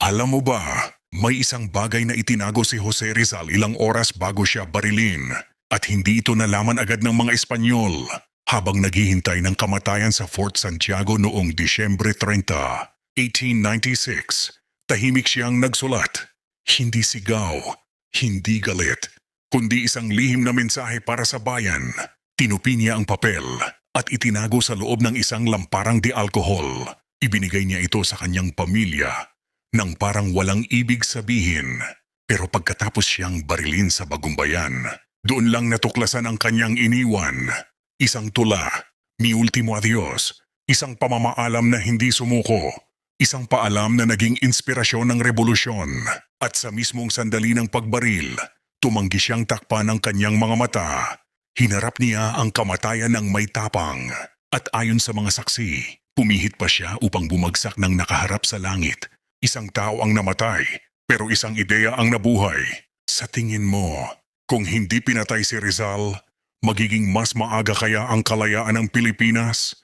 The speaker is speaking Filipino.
Alam mo ba, may isang bagay na itinago si Jose Rizal ilang oras bago siya barilin at hindi ito nalaman agad ng mga Espanyol habang naghihintay ng kamatayan sa Fort Santiago noong Disyembre 30, 1896. Tahimik siyang nagsulat. Hindi sigaw, hindi galit, kundi isang lihim na mensahe para sa bayan. Tinupi niya ang papel at itinago sa loob ng isang lamparang de alkohol. Ibinigay niya ito sa kanyang pamilya nang parang walang ibig sabihin. Pero pagkatapos siyang barilin sa Bagumbayan, doon lang natuklasan ang kanyang iniwan. Isang tula, mi ultimo adios, isang pamamaalam na hindi sumuko, isang paalam na naging inspirasyon ng revolusyon. At sa mismong sandali ng pagbaril, tumanggi siyang takpan ng kanyang mga mata. Hinarap niya ang kamatayan ng may tapang. At ayon sa mga saksi, pumihit pa siya upang bumagsak ng nakaharap sa langit. Isang tao ang namatay, pero isang ideya ang nabuhay. Sa tingin mo, kung hindi pinatay si Rizal, magiging mas maaga kaya ang kalayaan ng Pilipinas?